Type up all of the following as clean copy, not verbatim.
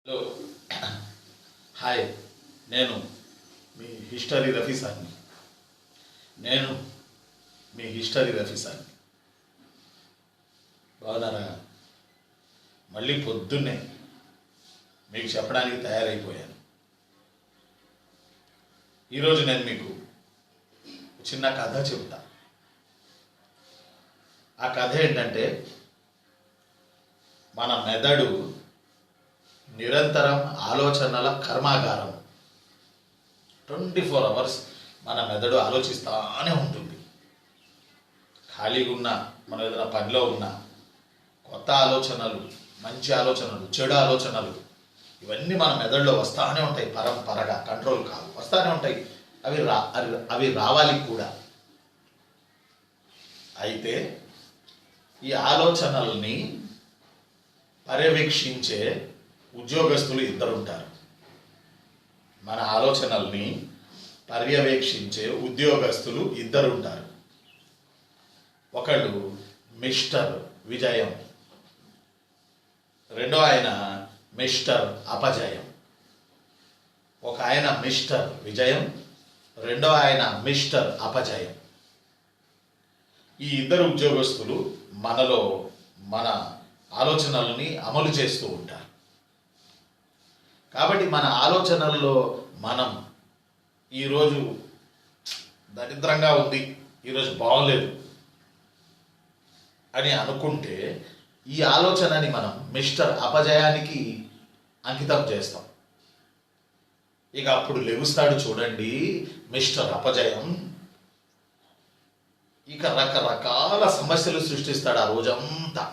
Hello hi, నేను మీ history Rafi సార్ని. బాగున్నారా? మళ్ళీ పొద్దున్నే మీకు చెప్పడానికి తయారైపోయాను. ఈరోజు నేను మీకు చిన్న కథ చెప్తా. ఆ కథ ఏంటంటే, మన మెదడు నిరంతరం ఆలోచనల కర్మాగారం. 24 అవర్స్ మన మెదడు ఆలోచిస్తూనే ఉంటుంది. ఖాళీగా ఉన్న, మనం ఏదైనా పనిలో ఉన్న కొత్త ఆలోచనలు, మంచి ఆలోచనలు, చెడు ఆలోచనలు, ఇవన్నీ మన మెదడులో వస్తూనే ఉంటాయి. పరంపరగా కంట్రోల్ కాదు, వస్తూనే ఉంటాయి. అవి రావాలి కూడా. అయితే ఈ ఆలోచనల్ని పర్యవేక్షించే ఉద్యోగస్తులు ఇద్దరు ఉంటారు. మన ఆలోచనల్ని పర్యవేక్షించే ఉద్యోగస్తులు ఇద్దరు ఉంటారు. ఒకళ్ళు మిస్టర్ విజయం, రెండో ఆయన మిస్టర్ అపజయం. ఒక ఆయన మిస్టర్ విజయం, రెండో ఆయన మిస్టర్ అపజయం. ఈ ఇద్దరు ఉద్యోగస్తులు మనలో మన ఆలోచనల్ని అమలు చేస్తూ ఉంటారు. కాబట్టి మన ఆలోచనల్లో మనం ఈరోజు దరిద్రంగా ఉంది, ఈరోజు బాగోలేదు అని అనుకుంటే, ఈ ఆలోచనని మనం మిస్టర్ అపజయానికి అంకితం చేస్తాం. ఇక అప్పుడు లెగుస్తాడు చూడండి మిస్టర్ అపజయం. ఇక రకరకాల సమస్యలు సృష్టిస్తాడు ఆ రోజంతా.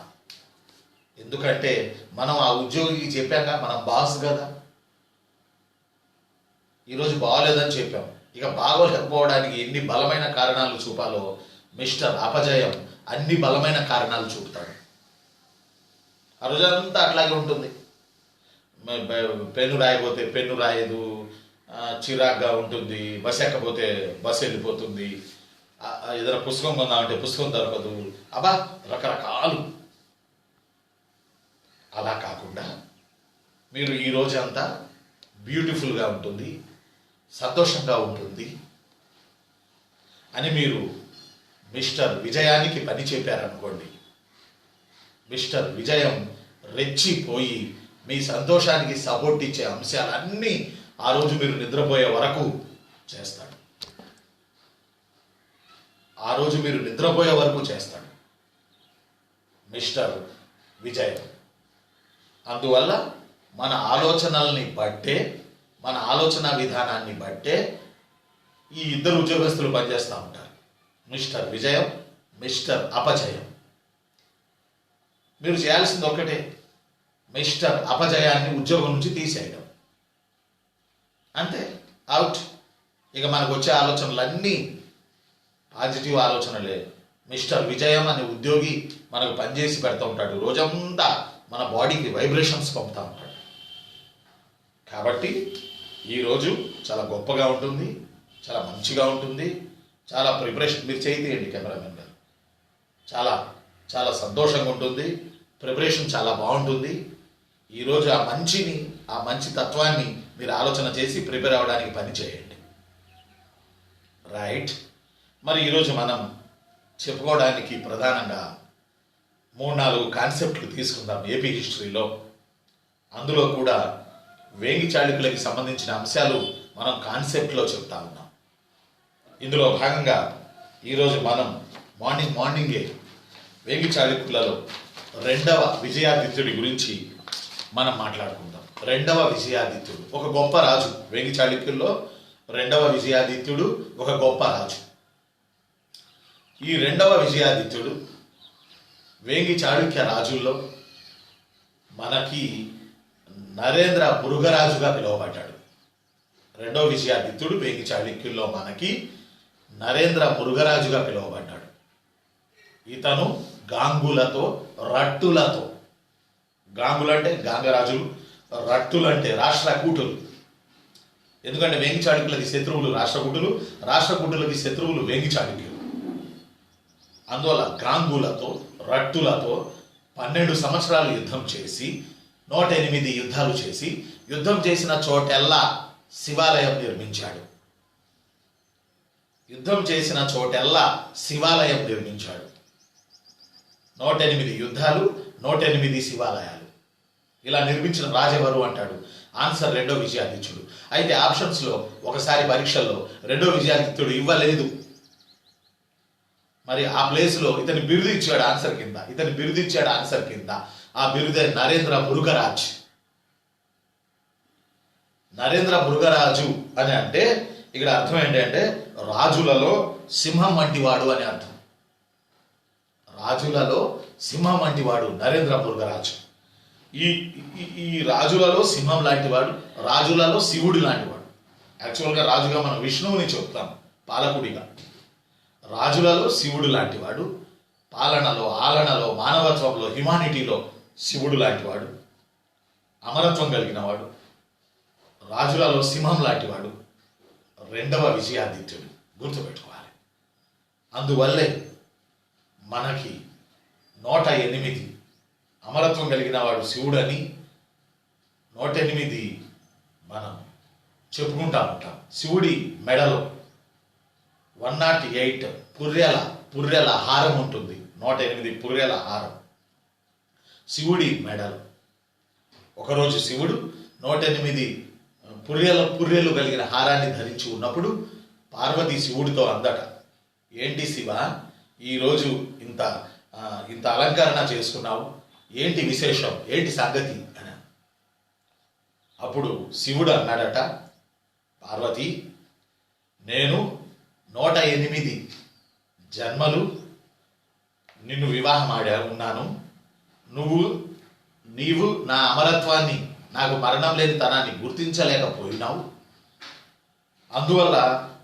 ఎందుకంటే మనం ఆ ఉద్యోగికి చెప్పాక, మనం బాస్ కదా, ఈరోజు బాగోలేదని చెప్పాం. ఇక బాగోలేకపోవడానికి ఎన్ని బలమైన కారణాలు చూపాలో మిస్టర్ అపజయం అన్ని బలమైన కారణాలు చూపుతాడు. ఆ రోజంతా అట్లాగే ఉంటుంది. పెన్ను రాయకపోతే పెన్ను రాయదు, చిరాగ్గా ఉంటుంది, బస్ ఎక్కపోతే బస్సు వెళ్ళిపోతుంది, ఏదైనా పుస్తకం కొందామంటే పుస్తకం దొరకదు. అబ్బా, రకరకాలు. అలా కాకుండా మీరు ఈ రోజంతా బ్యూటిఫుల్గా ఉంటుంది, సంతోషంగా ఉంటుంది అని మీరు మిస్టర్ విజయానికి పని చెప్పారనుకోండి, మిస్టర్ విజయం రెచ్చిపోయి మీ సంతోషానికి సపోర్ట్ ఇచ్చే అంశాలన్నీ ఆ రోజు మీరు నిద్రపోయే వరకు చేస్తాడు. మిస్టర్ విజయం. అందువల్ల మన ఆలోచనల్ని బట్టే, మన ఆలోచన విధానాన్ని బట్టే ఈ ఇద్దరు ఉద్యోగస్తులు పనిచేస్తూ ఉంటారు. మిస్టర్ విజయం, మిస్టర్ అపజయం. మీరు చేయాల్సింది ఒక్కటే, మిస్టర్ అపజయాన్ని ఉద్యోగం నుంచి తీసేయడం. అంతే, అవుట్. ఇక మనకు వచ్చే ఆలోచనలన్నీ పాజిటివ్ ఆలోచనలే. మిస్టర్ విజయం అనే ఉద్యోగి మనకు పనిచేసి పెడతా ఉంటాడు. రోజంతా మన బాడీకి వైబ్రేషన్స్ పంపుతూ ఉంటాడు. కాబట్టి ఈరోజు చాలా గొప్పగా ఉంటుంది, చాలా మంచిగా ఉంటుంది, చాలా ప్రిపరేషన్. మీరు చేయండి కెమెరామెన్ గారు, చాలా చాలా సంతోషంగా ఉంటుంది, ప్రిపరేషన్ చాలా బాగుంటుంది. ఈరోజు ఆ మంచి తత్వాన్ని మీరు ఆలోచన చేసి ప్రిపేర్ అవ్వడానికి పని చేయండి. రైట్. మరి ఈరోజు మనం చెప్పుకోవడానికి ప్రధానంగా 3-4 కాన్సెప్ట్లు తీసుకుందాం ఏపీ హిస్టరీలో. అందులో కూడా వేంగి చాళుక్యులకి సంబంధించిన అంశాలు మనం కాన్సెప్ట్లో చెప్తా ఉన్నాం. ఇందులో భాగంగా ఈరోజు మనం మార్నింగే వేంగి చాళుక్యులలో 2వ విజయాదిత్యుడి గురించి మనం మాట్లాడుకుందాం. 2వ విజయాదిత్యుడు ఒక గొప్ప రాజు. వేంగి చాళుక్యుల్లో 2వ విజయాదిత్యుడు ఒక గొప్ప రాజు. ఈ 2వ విజయాదిత్యుడు వేంగి చాళుక్య రాజుల్లో మనకి నరేంద్ర మురుగరాజుగా పిలువబడ్డాడు. 2వ విజయాదిత్యుడు వేంగి చాళుక్యుల్లో మనకి నరేంద్ర మురుగరాజుగా పిలువబడ్డాడు. ఇతను గాంగులతో, రట్టులతో, గాంగులంటే గాంగరాజులు, రట్టులంటే రాష్ట్రకూటులు. ఎందుకంటే వేంగి చాళుక్యులకి శత్రువులు రాష్ట్రకూటులు, రాష్ట్రకూటులకి శత్రువులు వేంగి చాళుక్యులు. అందువల్ల గాంగులతో, రట్టులతో 12 సంవత్సరాలు యుద్ధం చేసి 108 యుద్ధాలు చేసి యుద్ధం చేసిన చోటెల్లా శివాలయం నిర్మించాడు. యుద్ధం చేసిన చోటెల్లా శివాలయం నిర్మించాడు. 108 యుద్ధాలు, 108 శివాలయాలు. ఇలా నిర్మించిన రాజెవరు అంటాడు. ఆన్సర్ రెండో విజయాదిత్యుడు. అయితే ఆప్షన్స్లో ఒకసారి పరీక్షల్లో రెండో విజయాదిత్యుడు ఇవ్వలేదు. మరి ఆ ప్లేస్లో ఇతని బిరుదు ఇచ్చాడు ఆన్సర్ కింద. ఆ బిరుదే నరేంద్ర మృగరాజ్. నరేంద్ర మృగరాజు అని అంటే ఇక్కడ అర్థం ఏంటంటే రాజులలో సింహం వంటివాడు అని అర్థం. రాజులలో సింహం వంటివాడు నరేంద్ర మృగరాజు. ఈ రాజులలో సింహం లాంటివాడు, రాజులలో శివుడు లాంటివాడు. యాక్చువల్గా రాజుగా మనం విష్ణువుని చెప్తాం, పాలకుడిగా. రాజులలో శివుడు లాంటివాడు, పాలనలో, ఆలనలో, మానవత్వంలో, హ్యుమానిటీలో శివుడు లాంటివాడు, అమరత్వం కలిగినవాడు, రాజులలో సింహం లాంటివాడు, రెండవ విజయాదిత్యుడు. గుర్తుపెట్టుకోవాలి. అందువల్లే మనకి 108 అమరత్వం కలిగిన వాడు శివుడని 108 మనం చెప్పుకుంటా ఉంటాం. శివుడి మెడలో 108 పుర్రెల హారం ఉంటుంది. 108 పుర్రెల హారం శివుడి మెడలో. ఒకరోజు శివుడు 108 పుర్రెలు కలిగిన హారాన్ని ధరించి ఉన్నప్పుడు పార్వతి శివుడితో అందట, ఏంటి శివ, ఈరోజు ఇంత అలంకరణ చేసుకున్నావు, ఏంటి విశేషం, ఏంటి సంగతి అని. అప్పుడు శివుడు అన్నాడట, పార్వతి, నేను 108 జన్మలు నిన్ను వివాహం ఉన్నాను. నీవు నా అమరత్వాన్ని, నాకు మరణం లేని తనాన్ని గుర్తించలేకపోయినావు. అందువల్ల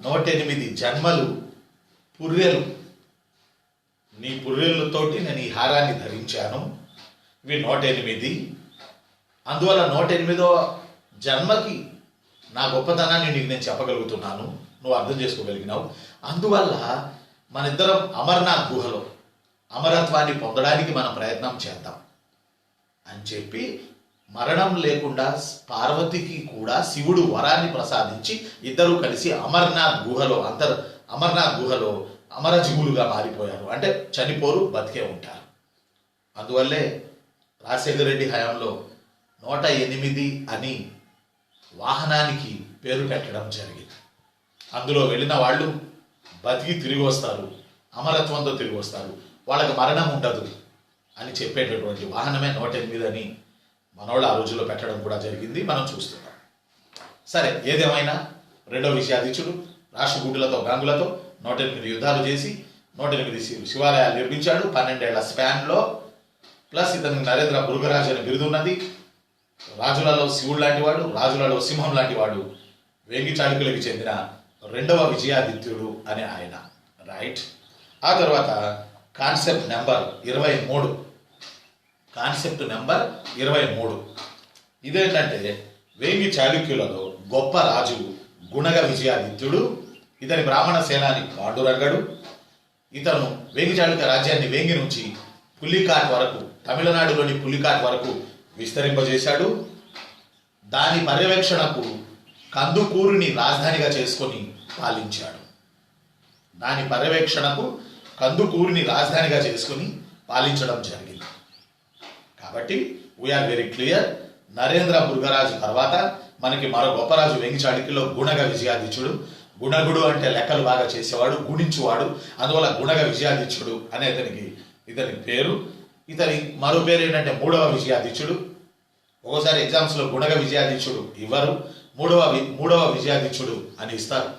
108 జన్మలు పుర్రెలు, నీ పుర్రెలతోటి నేను ఈ హారాన్ని ధరించాను. ఇవి 108. అందువల్ల 108వ జన్మకి నా గొప్పతనాన్ని నీకు నేను చెప్పగలుగుతున్నాను, నువ్వు అర్థం చేసుకోగలిగినావు. అందువల్ల మనిద్దరం అమర్నాథ్ గుహలో అమరత్వాన్ని పొందడానికి మనం ప్రయత్నం చేద్దాం అని చెప్పి మరణం లేకుండా పార్వతికి కూడా శివుడు వరాన్ని ప్రసాదించి ఇద్దరూ కలిసి అమర్నాథ్ గుహలో అమరజీవులుగా మారిపోయారు. అంటే చనిపోరు, బతికే ఉంటారు. అందువల్లే రాజశేఖర రెడ్డి హయాంలో 108 అని వాహనానికి పేరు పెట్టడం జరిగింది. అందులో వెళ్ళిన వాళ్ళు బతికి తిరిగి వస్తారు, అమరత్వంతో తిరిగి వస్తారు, వాళ్ళకి మరణం ఉండదు అని చెప్పేటటువంటి వాహనమే 108 అని మనోళ్ళు ఆ రోజుల్లో పెట్టడం కూడా జరిగింది, మనం చూస్తున్నాం. సరే, ఏదేమైనా రెండో విజయాదిత్యుడు రాష్ట్రకూటులతో, గాంగులతో 108 యుద్ధాలు చేసి 108 శివాలయాలు నిర్మించాడు 12 ఏళ్ల స్పాన్లో. ప్లస్ ఇతనికి నరేంద్ర మృగరాజు అని బిరుదున్నది. రాజులలో శివుడు లాంటివాడు, రాజులలో సింహం లాంటివాడు, వేంగి చాళుక్యులకు చెందిన రెండవ విజయాదిత్యుడు అని ఆయన. రైట్. ఆ తర్వాత కాన్సెప్ట్ నెంబర్ 23. ఇదేంటంటే వేంగి చాళుక్యులలో గొప్ప రాజు గుణగ విజయాదిత్యుడు. ఇతని బ్రాహ్మణ సేనాని పాండురంగడు. ఇతను వేంగి చాళుక్య రాజ్యాన్ని వేంగి నుంచి పులికాట్ వరకు, తమిళనాడులోని పులికాట్ వరకు విస్తరింపజేశాడు. దాని పర్యవేక్షణకు కందుకూరుని రాజధానిగా చేసుకొని పాలించడం జరిగింది. కాబట్టి వీఆర్ వెరీ క్లియర్. నరేంద్ర మృగరాజు తర్వాత మనకి మరో గొప్ప రాజు వేంగి చాళుక్యులో గుణగ విజయాదిత్యుడు. గుణగుడు అంటే లెక్కలు బాగా చేసేవాడు, గుణించువాడు. అందువల్ల గుణగ విజయాదిత్యుడు అనే ఇతని పేరు. ఇతని మరో పేరు ఏంటంటే మూడవ విజయాదిత్యుడు. ఒక్కోసారి ఎగ్జామ్స్లో గుణగ విజయాదిత్యుడు ఇవ్వరు, మూడవ విజయాదిత్యుడు అని ఇస్తారు.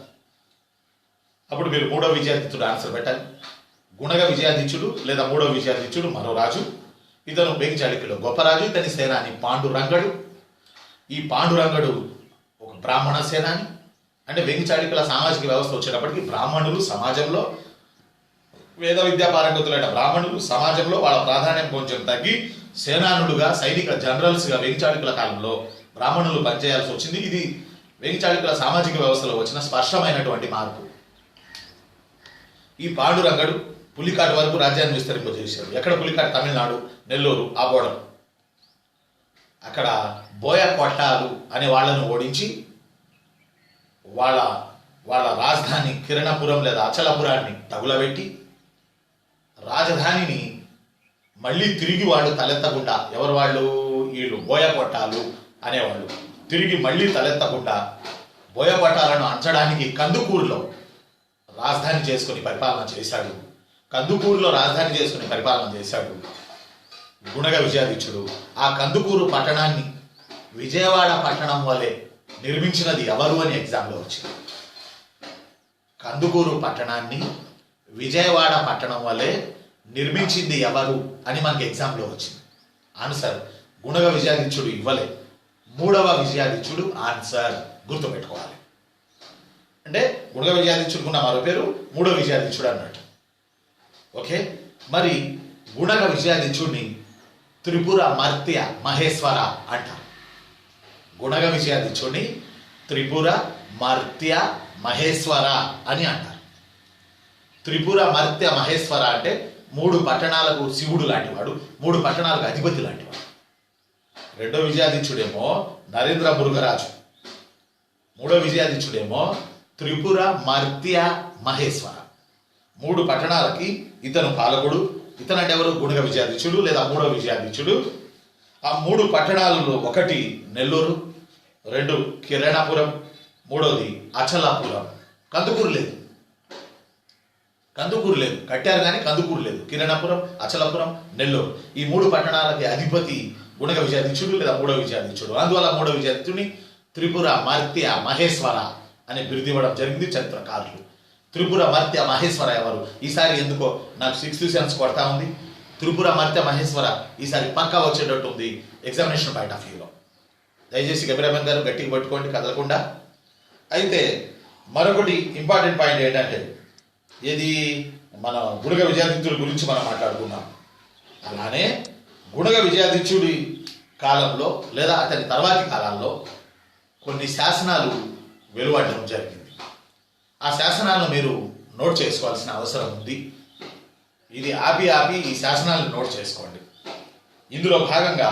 అప్పుడు మీరు మూడవ విజయాదిత్యుడు ఆన్సర్ పెట్టాలి. గుణగ విజయాదిత్యుడు లేదా మూడవ విజయాదిత్యుడు మరో రాజు. ఇతను వేంగి చాళుక్యులో గొప్ప రాజు. ఇతని సేనాని పాండురంగడు. ఈ పాండురంగడు ఒక బ్రాహ్మణ సేనాని. అంటే వేంగి చాళుక్యుల సామాజిక వ్యవస్థ వచ్చేటప్పటికి బ్రాహ్మణులు సమాజంలో, వేద విద్యా పారంగతులైన బ్రాహ్మణులు సమాజంలో వాళ్ళ ప్రాధాన్యం కొంచెం తగ్గి సేనానులుగా, సైనిక జనరల్స్గా వేంగి చాళుక్యుల కాలంలో బ్రాహ్మణులు పనిచేయాల్సి వచ్చింది. ఇది వేంగి చాళుక్యుల సామాజిక వ్యవస్థలో వచ్చిన స్పష్టమైనటువంటి మార్పు. ఈ పాండురంగడు పులికాట్ వరకు రాజ్యాన్ని విస్తరింపజేశాడు. ఎక్కడ పులికాట్? తమిళనాడు, నెల్లూరు, ఆ బోర్డర్. అక్కడ బోయ కొట్టాలు అనే వాళ్ళను ఓడించి వాళ్ళ వాళ్ళ రాజధాని కిరణపురం లేదా అచలపురాన్ని తగులబెట్టి రాజధానిని మళ్ళీ తిరిగి వాళ్ళు తలెత్తకుండా, ఎవరు వాళ్ళు, వీళ్ళు బోయ కొట్టాలు అనేవాళ్ళు తిరిగి మళ్ళీ తలెత్తకుండా బోయ కొట్టాలను అంచడానికి కందుకూరులో రాజధాని చేసుకుని పరిపాలన చేశాడు. కందుకూరులో రాజధాని చేసుకుని పరిపాలన చేశాడు గుణగ విజయాదిత్యుడు. ఆ కందుకూరు పట్టణాన్ని విజయవాడ పట్టణం వలె నిర్మించినది ఎవరు అని ఎగ్జామ్లో వచ్చింది. కందుకూరు పట్టణాన్ని విజయవాడ పట్టణం వలె నిర్మించింది ఎవరు అని మనకి ఎగ్జామ్లో వచ్చింది. ఆన్సర్ గుణగ విజయాదిత్యుడు ఇవ్వలే. మూడవ విజయాదిత్యుడు ఆన్సర్ గుర్తుపెట్టుకోవాలి. అంటే గుణగ విజయాదిత్యుడికి ఉన్న మరో పేరు మూడవ విజయాదిత్యుడు అన్నట్టు. ఓకే, మరి గుణగ విజయాదిత్యుడిని త్రిపుర మర్త్య మహేశ్వర అంటారు. గుణగ విజయాదిత్యుడిని త్రిపుర మర్త్య మహేశ్వర అని అంటారు. త్రిపుర మర్త్య మహేశ్వర అంటే 3 పట్టణాలకు శివుడు లాంటివాడు, 3 పట్టణాలకు అధిపతి లాంటివాడు. రెండో విజయాదిత్యుడేమో నరేంద్ర మురుగరాజు, మూడో విజయాదిత్యుడేమో త్రిపుర మర్త్య మహేశ్వర. 3 పట్టణాలకి ఇతను పాలకుడు. ఇతను అంటే ఎవరు? గుణగ విజయాదిత్యుడు లేదా మూడో విజయాదిత్యుడు. ఆ 3 పట్టణాలలో ఒకటి నెల్లూరు, 2 కిరణపురం, 3వది అచలాపురం. కందుకూరు లేదు, కందుకూరు లేదు, కట్టారు కానీ కందుకూరు లేదు. కిరణపురం, అచలపురం, నెల్లూరు, ఈ 3 పట్టణాలకి అధిపతి గుణగ విజయాదిత్యుడు లేదా మూడో విజయాదిత్యుడు. అందువల్ల మూడో విజయాదిత్యుడిని త్రిపుర మర్త్య మహేశ్వర అని బిరుదివ్వడం జరిగింది చరిత్రకారులు. త్రిపుర మర్త్య మహేశ్వర ఎవరు? ఈసారి ఎందుకో నాకు 6th సెన్స్ కొడతా ఉంది. త్రిపుర మర్త్య మహేశ్వర ఈసారి పక్కా వచ్చేటట్టు ఉంది ఎగ్జామినేషన్ పాయింట్ ఆఫ్ వ్యూలో. దయచేసి కెమెరామెన్ గారు గట్టిగా పట్టుకోండి కదలకుండా. అయితే మరొకటి ఇంపార్టెంట్ పాయింట్ ఏంటంటే, ఇది మన గుణగ విజయాదిత్యుడి గురించి మనం మాట్లాడుకున్నాం. అలానే గుణగ విజయాదిత్యుడి కాలంలో లేదా అతని తర్వాతి కాలాల్లో కొన్ని శాసనాలు వెలువడడం జరిగింది. ఆ శాసనాలను మీరు నోట్ చేసుకోవాల్సిన అవసరం ఉంది. ఇది ఆపి ఈ శాసనాలను నోట్ చేసుకోండి. ఇందులో భాగంగా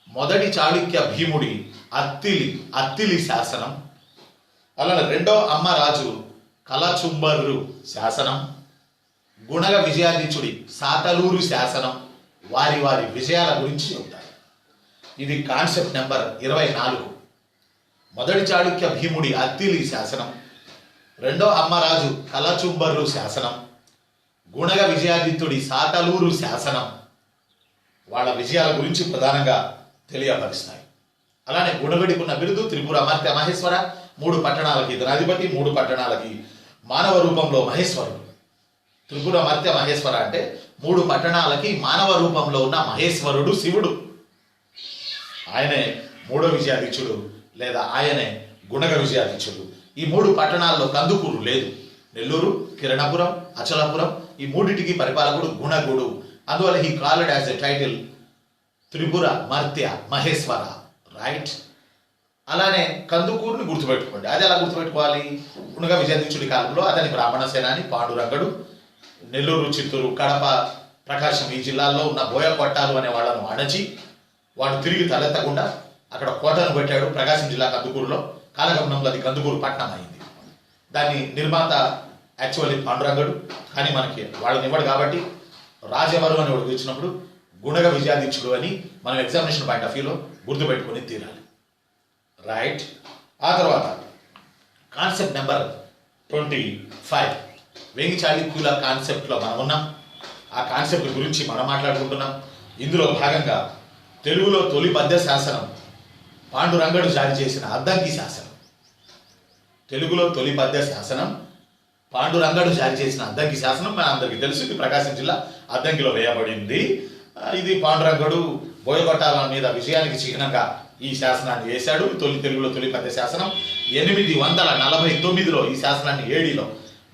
మొదటి చాళుక్య భీముడి అత్తిలి శాసనం, అలానే రెండో అమ్మరాజు కలచుంబర్రు శాసనం, గుణగ విజయాదిత్యుడి సాతలూరు శాసనం వారి వారి విజయాల గురించి చెబుతారు. ఇది కాన్సెప్ట్ నెంబర్ 24. మొదటి చాళుక్య భీముడి అత్తిలి శాసనం, రెండో అమ్మరాజు కలచుంబర్రు శాసనం, గుణగ విజయాదిత్యుడి సాతలూరు శాసనం వాళ్ళ విజయాల గురించి ప్రధానంగా తెలియపరుస్తాయి. అలానే గుణగడికి ఉన్న బిరుదు త్రిపుర మర్త్య మహేశ్వర. 3 పట్టణాలకి ఇతను అధిపతి, 3 పట్టణాలకి మానవ రూపంలో మహేశ్వరుడు. త్రిపుర మర్త్య మహేశ్వర అంటే 3 పట్టణాలకి మానవ రూపంలో ఉన్న మహేశ్వరుడు శివుడు. ఆయనే మూడో విజయాదిత్యుడు లేదా ఆయనే గుణగ విజయాదిత్యుడు. ఈ 3 పట్టణాల్లో కందుకూరు లేదు. నెల్లూరు, కిరణపురం, అచలపురం, ఈ 3టికి పరిపాలకుడు గుణగుడు. అందువల్ల he called as a title Tripura Martya Maheshwara. Right. అలానే కందుకూరుని గుర్తుపెట్టుకోండి. అది ఎలా గుర్తుపెట్టుకోవాలి? గుణగ విజయాదిత్యుడి కాలంలో అతని బ్రాహ్మణ సేనాని పాండురంగడు నెల్లూరు, చిత్తూరు, కడప, ప్రకాశం ఈ జిల్లాల్లో ఉన్న బోయ కొట్టాలు అనే వాళ్ళను అణచి వాడు తిరిగి తలెత్తకుండా అక్కడ కోటను పెట్టాడు. ప్రకాశం జిల్లా కందుకూరులో. కాలగమనంలో అది కందుకూరు పట్టణం అయింది. దాని నిర్మాత యాక్చువల్లీ పాండురంగడు, కానీ మనకి వాళ్ళని ఇవ్వడు కాబట్టి రాజెవరు అని వాడు వచ్చినప్పుడు గుణగ విజయాదిత్యుడు అని మనం ఎగ్జామినేషన్ పాయింట్ ఆఫ్ వ్యూలో గుర్తుపెట్టుకుని తీరాలి. రైట్. ఆ తర్వాత కాన్సెప్ట్ నెంబర్ 25 వేంగి చాళుక్యుల కాన్సెప్ట్లో మనం ఉన్నాం. ఆ కాన్సెప్ట్ గురించి మనం మాట్లాడుకుంటున్నాం. ఇందులో భాగంగా తెలుగులో తొలి పద్య శాసనం పాండురంగడు జారీ చేసిన అద్దంకి శాసనం. తెలుగులో తొలి పద్య శాసనం పాండురంగడు జారీ చేసిన అద్దంకి శాసనం మన అందరికీ తెలుసు. ఇది ప్రకాశం జిల్లా అద్దంకిలో వేయబడింది. ఇది పాండురంగడు బోయగొట్టాల మీద విజయానికి చిహ్నంగా ఈ శాసనాన్ని వేశాడు. తెలుగులో తొలి పద్య శాసనం 849లో ఈ శాసనాన్ని ఏడిలో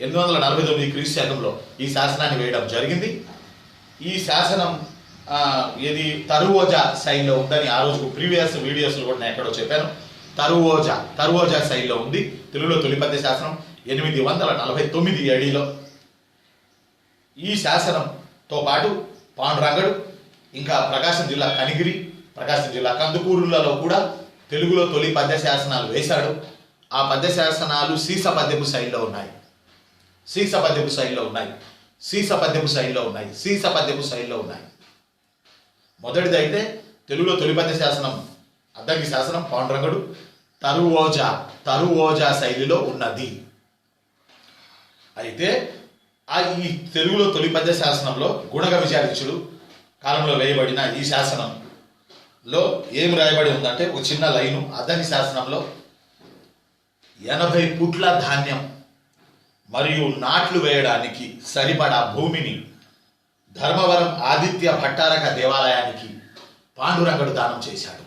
849 క్రీస్తు శకంలో ఈ శాసనాన్ని వేయడం జరిగింది. ఈ శాసనం ఇది తరువోజా శైలిలో ఉందని ఆ రోజు ప్రీవియస్ వీడియోస్లో కూడా నేను ఎక్కడో చెప్పాను. తరువోజా శైలిలో ఉంది. తెలుగులో తొలి పద్య శాసనం 849 ఏడిలో. ఈ శాసనంతో పాటు పాండురంగడు ఇంకా ప్రకాశం జిల్లా కనిగిరి, ప్రకాశం జిల్లా కందుకూరులలో కూడా తెలుగులో తొలి పద్య శాసనాలు వేశాడు. ఆ పద్య శాసనాలు సీస పద్యపు శైలిలో ఉన్నాయి. సీస పద్యపు శైలిలో ఉన్నాయి. సీస పద్యపు శైలిలో ఉన్నాయి. సీస పద్యపు శైలిలో ఉన్నాయి. మొదటిదైతే తెలుగులో తొలి పద్య శాసనం అద్దంకి శాసనం పాండురంగడు తరువోజా శైలిలో ఉన్నది. అయితే ఈ తెలుగులో తొలి పద్య శాసనంలో గుణగ విచారించుడు కాలంలో వేయబడిన ఈ శాసనంలో ఏం రాయబడి ఉందంటే ఒక చిన్న లైను. అద్దంకి శాసనంలో 80 పుట్ల ధాన్యం మరియు నాట్లు వేయడానికి సరిపడా భూమిని ధర్మవరం ఆదిత్య భట్టారక దేవాలయానికి పాండురంగడు దానం చేశాడు.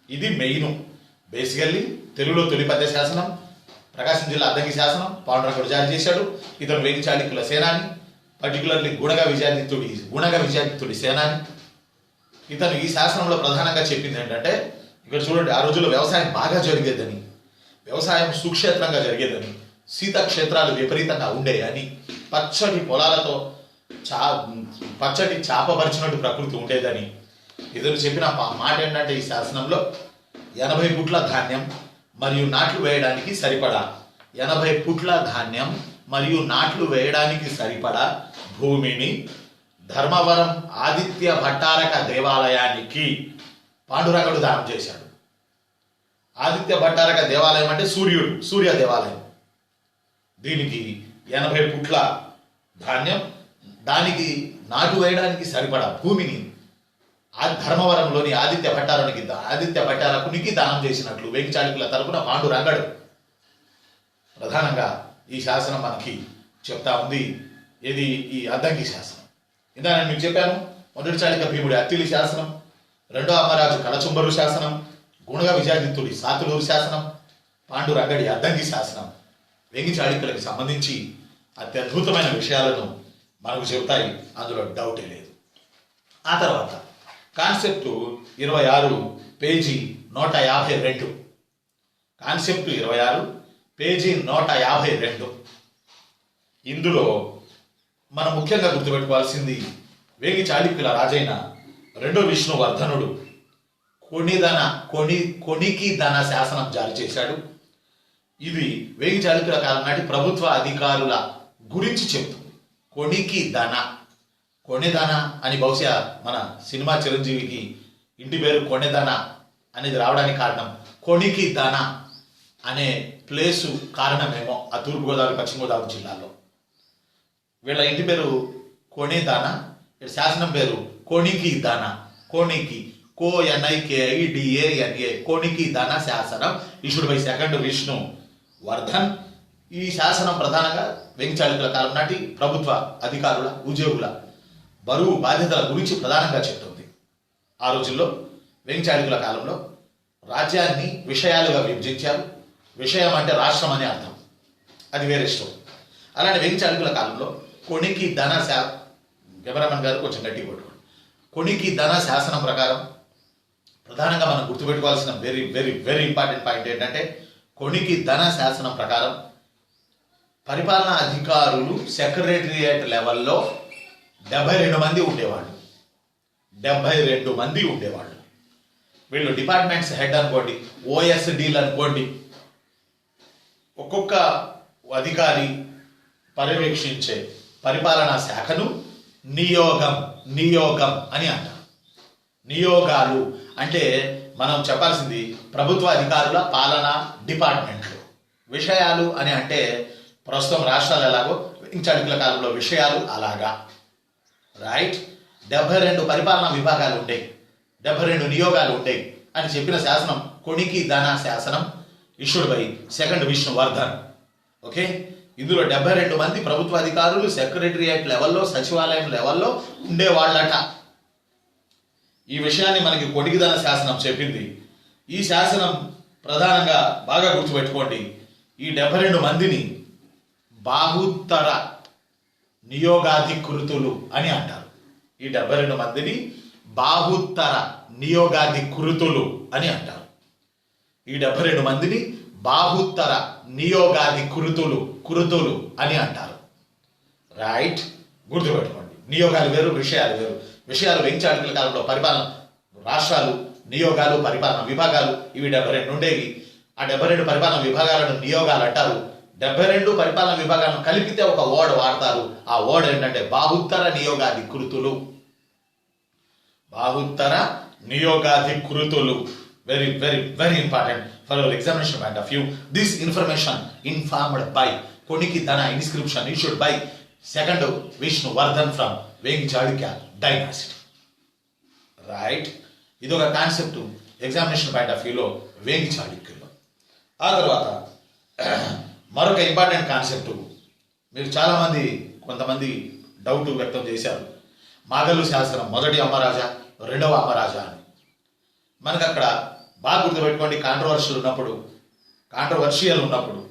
ఇది మెయిన్. బేసికల్లీ తెలుగులో తొలి పద్య శాసనం ప్రకాశం జిల్లా అద్దంకి శాసనం పాండురంగడు జారీ చేశాడు. ఇతను వేగి చాళుక్యుల సేనాని, పర్టికులర్లీ గుణగ విజయాదిత్యుడి సేనాని. ఇతను ఈ శాసనంలో ప్రధానంగా చెప్పింది ఏంటంటే, ఇక్కడ చూడండి, ఆ రోజుల్లో వ్యవసాయం బాగా జరిగేదని, వ్యవసాయం సుక్షేత్రంగా జరిగేదని, శీతక్షేత్రాలు విపరీతంగా ఉండేయని, పచ్చటి పొలాలతో పచ్చటి చాపబరిచినట్టు ప్రకృతి ఉండేదని ఇతను చెప్పిన మాట ఏంటంటే, ఈ శాసనంలో 80 పుట్ల ధాన్యం మరియు నాట్లు వేయడానికి సరిపడా 80 పుట్ల ధాన్యం మరియు నాట్లు వేయడానికి సరిపడా భూమిని ధర్మవరం ఆదిత్య భట్టారక దేవాలయానికి పాండురంగడు దానం చేశాడు. ఆదిత్య భట్టారక దేవాలయం అంటే సూర్య దేవాలయం. దీనికి 80 పుట్ల ధాన్యం, దానికి నాటు వేయడానికి సరిపడా భూమిని ఆ ధర్మవరంలోని ఆదిత్య భట్టారకునికి దానం చేసినట్లు వేగి చాళుక్యుల తరపున పాండురంగడు. ప్రధానంగా ఈ శాసనం మనకి చెప్తా ఉంది. ఇది ఈ అద్దంకి శాసనం. ఇందా నేను మీకు చెప్పాను, మొదటి చాళుక్య భీముడి అత్తిలి శాసనం, రెండో అమ్మరాజు కడచుంబరు శాసనం, గుణగ విజయాదిత్యుడి సాతులూరు శాసనం, పాండురంగడి అద్దంకి శాసనం వేగి చాళుక్యులకు సంబంధించి అత్యద్భుతమైన విషయాలను మనకు చెబుతాయి. అందులో డౌటే లేదు. ఆ తర్వాత కాన్సెప్ట్ 26 పేజీ 152. Concept 26 page 152. ఇందులో మనం ముఖ్యంగా గుర్తుపెట్టుకోవాల్సింది, వేగి చాళుక్యుల రాజైన రెండో విష్ణువర్ధనుడు కొనికి ధన శాసనం జారీ చేశాడు. ఇది వేగి చాళుక్యుల కాలం నాటి ప్రభుత్వ అధికారుల గురించి చెప్తుంది. కొణిదన అని బహుశా మన సినిమా చిరంజీవికి ఇంటి పేరు కొణిదన అనేది రావడానికి కారణం కొనికి దన అనే ప్లేసు కారణమేమో. ఆ తూర్పుగోదావరి పశ్చిమ గోదావరి జిల్లాలో వీళ్ళ ఇంటి పేరు కొణిదన, శాసనం పేరు కొనికి దన. KONIKIDANA కొనికి దన శాసనం issued by second Vishnu Vardhan. ఈ శాసనం ప్రధానంగా వేగి చాళుక్యుల కాలం నాటి ప్రభుత్వ అధికారుల ఉద్యోగుల బరువు బాధ్యతల గురించి ప్రధానంగా చెప్తుంది. ఆ రోజుల్లో వేగి చాళుక్యుల కాలంలో రాజ్యాన్ని విషయాలుగా విభజించారు. విషయం అంటే రాష్ట్రం అనే అర్థం, అది వేరే స్టోరీ. అలాంటి వేగి చాళుక్యుల కాలంలో కొనికి ధన కెమెరామెన్ గారు కొంచెం గట్టిగా కొట్టుకోండి. కొనికి ధన శాసనం ప్రకారం ప్రధానంగా మనం గుర్తుపెట్టుకోవాల్సిన very very very important point ఏంటంటే, కొనికి ధన శాసనం ప్రకారం పరిపాలనా అధికారులు సెక్రటేరియట్ లెవెల్లో 72 మంది ఉండేవాళ్ళు. 72 మంది ఉండేవాళ్ళు. వీళ్ళు డిపార్ట్మెంట్స్ హెడ్ అనుకోండి, OSDలు అనుకోండి. ఒక్కొక్క అధికారి పర్యవేక్షించే పరిపాలనా శాఖను నియోగం అని అంటారు. నియోగాలు అంటే మనం చెప్పాల్సింది ప్రభుత్వ అధికారుల పాలనా డిపార్ట్మెంట్లు. విషయాలు అని అంటే ప్రస్తుతం రాష్ట్రాలు ఎలాగో వేగి చాళుక్యుల కాలంలో విషయాలు అలాగా. రైట్. 72 పరిపాలనా విభాగాలు ఉండేవి, 72 నియోగాలు ఉండేవి అని చెప్పిన శాసనం కొనికి ధన శాసనం issued by second Vishnu Vardhan. Okay. ఇందులో 72 మంది ప్రభుత్వ అధికారులు సెక్రటేరియట్ లెవెల్లో, సచివాలయం లెవెల్లో ఉండేవాళ్ళట. ఈ విషయాన్ని మనకి కొనికి ధన శాసనం చెప్పింది. ఈ శాసనం ప్రధానంగా బాగా గుర్తుపెట్టుకోండి, ఈ 72 మందిని బాహుత్తర నియోగాధికృతులు అని అంటారు. ఈ 72 మందిని బాహుత్తర నియోగాధికృతులు అని అంటారు. ఈ 72 మందిని బాహుత్తర నియోగాధికృతులు అని అంటారు. రైట్. గుర్తుపెట్టుకోండి, నియోగాలు వేరు, విషయాలు వేరు. విషయాలు వేగి చాళుక్యుల కాలంలో పరిపాలన రాష్ట్రాలు, నియోగాలు, పరిపాలన విభాగాలు ఇవి 72 ఉండేవి. ఆ 72 పరిపాలన విభాగాలను నియోగాలు అంటారు. 72 పరిపాలన విభాగాలను కలిపితే ఒక వర్డ్ వాడతారు. ఆ వర్డ్ ఏంటంటే బాహుత్తర నియోగాధికృతులు. బాహుత్తర నియోగాధికృతులు. Very very very important for your examination point of view. This information informed by Koniki తన inscription issued by second Vishnuvardhan from Vengi Chalukya dynasty. Right, ఇది ఒక కాన్సెప్ట్ ఎగ్జామినేషన్ పాయింట్ ఆఫ్ వ్యూలో వేంగి చాళుక్యుల్లో. ఆ తర్వాత మరొక ఇంపార్టెంట్ కాన్సెప్ట్, మీరు చాలామంది కొంతమంది డౌట్ వ్యక్తం చేశారు, మాగల్లు శాసనం మొదటి అమ్మరాజా రెండవ అమ్మరాజా అని. మనకు అక్కడ బాగా గుర్తుపెట్టుకోండి, కాంట్రవర్షియల్ ఉన్నప్పుడు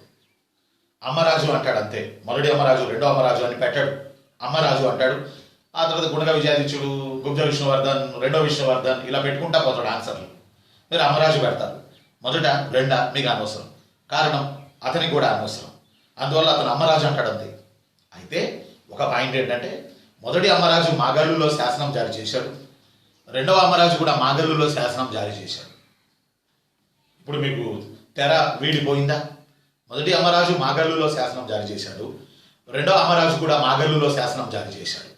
అమ్మరాజు అంటాడు అంతే. మొదటి అమ్మరాజు రెండో అమ్మరాజు అని పెట్టాడు, అమ్మరాజు అంటాడు. ఆ తర్వాత గుణగ విజయాదిత్యుడు, గుబ్జ విష్ణువర్ధన్, రెండో విష్ణువర్ధన్ ఇలా పెట్టుకుంటా పోతాడు ఆన్సర్లు. మీరు అమ్మరాజు పెడతారు, మొదట రెండ మీకు అనవసరం, కారణం అతనికి కూడా అనవసరం, అందువల్ల అతను అమ్మరాజు అంటాడు అంతే. అయితే ఒక పాయింట్ ఏంటంటే మొదటి అమ్మరాజు మాగల్లులో శాసనం జారీ చేశాడు, రెండవ అమ్మరాజు కూడా మాగల్లులో శాసనం జారీ చేశాడు. ఇప్పుడు మీకు తెర వీడిపోయిందా? మొదటి అమ్మరాజు మాగల్లులో శాసనం జారీ చేశాడు, రెండవ అమ్మరాజు కూడా మాగల్లులో శాసనం జారీ చేశాడు.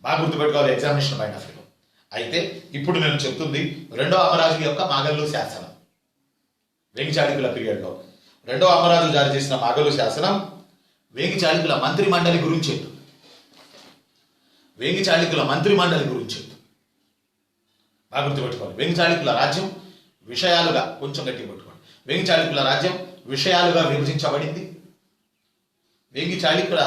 బాగా గుర్తుపెట్టుకోవాలి ఎగ్జామినేషన్ పాయింట్ ఆఫ్ వ్యూలో. అయితే ఇప్పుడు నేను చెప్తుంది రెండవ అమ్మరాజు యొక్క మాగల్లు శాసనం. వేంగి చాళుక్యుల పీరియడ్లో రెండవ అమ్మరాజు జారీ చేసిన మాగల్లు శాసనం వేంగి చాళుక్యుల మంత్రి మండలి గురించి చెప్తుంది. వేంగి చాళుక్యుల మంత్రి మండలి గురించి చెప్తుంది. బాగా గుర్తుపెట్టుకోవాలి. వేంగి చాళుక్యుల రాజ్యం విషయాలుగా, కొంచెం గట్టిగా పెట్టుకోండి, వేంగి చాళుక్యుల రాజ్యం విషయాలుగా విభజించబడింది. వేంగి చాళుక్యుల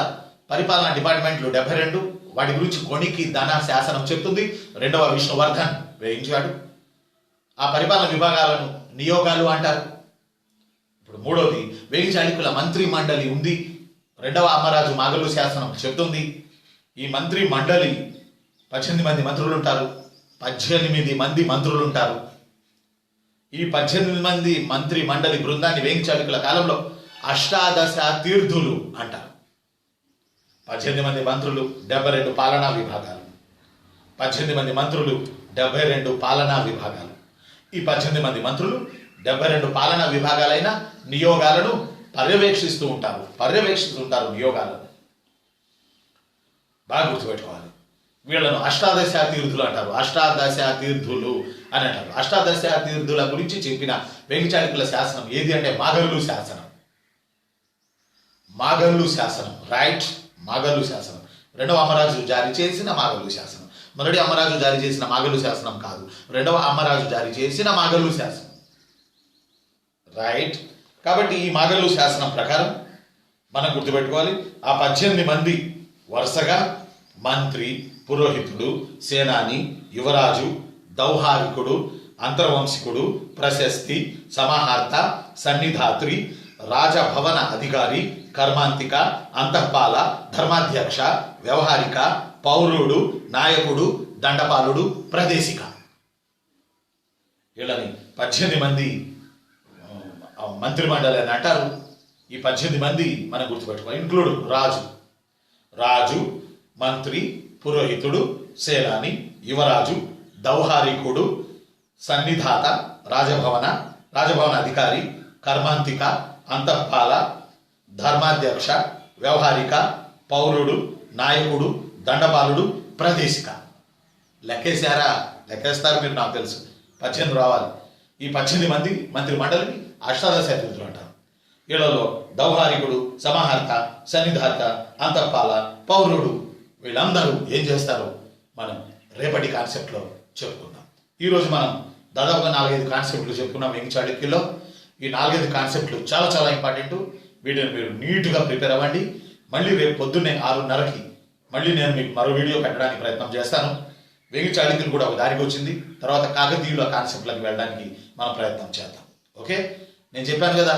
పరిపాలనా డిపార్ట్మెంట్లు 72, వాటి గురించి కొనికి ధన శాసనం చెప్తుంది. రెండవ విష్ణువర్ధన్ వేయించాడు. ఆ పరిపాలన విభాగాలను నియోగాలు అంటారు. ఇప్పుడు మూడవది వేంగి చాళుక్యుల మంత్రి మండలి ఉంది. రెండవ అమ్మరాజు మాగల్లు శాసనం చెప్తుంది. ఈ మంత్రి మండలి 18 మంది మంత్రులు ఉంటారు. 18 మంది మంత్రులు ఉంటారు. ఈ 18 మంది మంత్రి మండలి బృందాన్ని వేంగి చాళుక్యుల కాలంలో అష్టాదశ తీర్థులు అంటారు. 18 మంది మంత్రులు, 72 పాలనా విభాగాలు. 18 మంది మంత్రులు, 72 పాలనా విభాగాలు. ఈ 18 మంది మంత్రులు 72 పాలనా విభాగాలైన నియోగాలను పర్యవేక్షిస్తూ ఉంటారు నియోగాలను. బాగా గుర్తుపెట్టుకోవాలి. వీళ్ళను అష్టాదశ తీర్థులు అంటారు. అష్టాదశ తీర్థులు అని అంటారు. అష్టాదశ తీర్థుల గురించి చెప్పిన వేంగి చాళుక్యుల శాసనం ఏది అంటే మాగల్లు శాసనం. మాగల్లు శాసనం, రైట్, మాగల్లు శాసనం. రెండవ అమ్మరాజు జారీ చేసిన మాగల్లు శాసనం. మొదటి అమ్మరాజు జారీ చేసిన మాగల్లు శాసనం కాదు, రెండవ అమ్మరాజు జారీ చేసిన మాగల్లు శాసనం, రైట్. కాబట్టి ఈ మాగల్లు శాసనం ప్రకారం మనం గుర్తుపెట్టుకోవాలి, ఆ 18 మంది వరుసగా మంత్రి, పురోహితుడు, సేనాని, యువరాజు, దౌహారికుడు, అంతర్వంశికుడు, ప్రశస్తి, సమాహార్త, సన్నిధాత్రి, రాజభవన అధికారి, కర్మాంతిక, అంతఃపాల, ధర్మాధ్యక్ష, వ్యవహారిక, పౌరుడు, నాయకుడు, దండపాలుడు, ప్రదేశిక. వీళ్ళని 18 మంది మంత్రిమండలి అని అంటారు. ఈ 18 మంది మనం గుర్తుపెట్టుకోవాలి. ఇంక్లూడ్ రాజు, మంత్రి, పురోహితుడు, సేనాని, యువరాజు, దౌహారికుడు, సన్నిధాత, రాజభవన అధికారి, కర్మాంతిక, అంతఃపాల, ధర్మాధ్యక్ష, వ్యవహారిక, పౌరుడు, నాయకుడు, దండపాలుడు, ప్రదేశిక. లెక్కేశారా? లెక్కేస్తారు మీరు, నాకు తెలుసు. 18 రావాలి. ఈ 18 మంది మంత్రి మండలిని అష్టాదశ తీర్థులు అంటారు. వీళ్ళలో దౌహారికుడు, సమాహార్త, సన్నిధాత, అంతఃపాల, పౌరుడు వీళ్ళందరూ ఏం చేస్తారో మనం రేపటి కాన్సెప్ట్లో చెప్పుకుందాం. ఈరోజు మనం దాదాపుగా 4-5 కాన్సెప్ట్లు చెప్పుకున్నాం వేంగి చాళుక్యుల్లో. ఈ 4-5 కాన్సెప్ట్లు చాలా చాలా ఇంపార్టెంట్. వీటిని మీరు నీట్గా ప్రిపేర్ అవ్వండి. మళ్ళీ రేపు పొద్దున్నే 6:30కి మళ్ళీ నేను మీకు మరో వీడియో పెట్టడానికి ప్రయత్నం చేస్తాను. వేంగి చాళుక్యులు కూడా ఒక దారికి వచ్చింది, తర్వాత కాకతీయుల కాన్సెప్ట్లకు వెళ్ళడానికి మనం ప్రయత్నం చేద్దాం. ఓకే, నేను చెప్పాను కదా,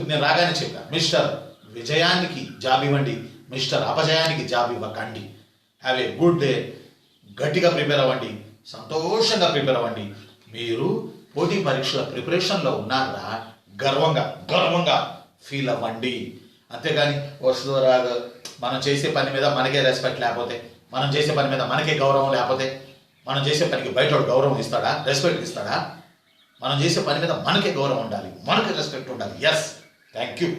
నేను రాగానే చెప్పాను, మిస్టర్ విజయానికి జాబ్ ఇవ్వండి, మిస్టర్ అపజయానికి జాబ్ ఇవ్వకండి. Have a good day. గట్టిగా ప్రిపేర్ అవ్వండి, సంతోషంగా ప్రిపేర్ అవ్వండి. మీరు పోటీ పరీక్షల ప్రిపరేషన్లో ఉన్నారా, గర్వంగా ఫీల్ అవ్వండి. అంతేగాని వస్తుందో రాదో, మనం చేసే పని మీద మనకే రెస్పెక్ట్ లేకపోతే, మనం చేసే పని మీద మనకే గౌరవం లేకపోతే మనం చేసే పనికి బయట గౌరవం ఇస్తాడా, రెస్పెక్ట్ ఇస్తాడా? మనం చేసే పని మీద మనకే గౌరవం ఉండాలి, మనకి రెస్పెక్ట్ ఉండాలి. Yes, thank you.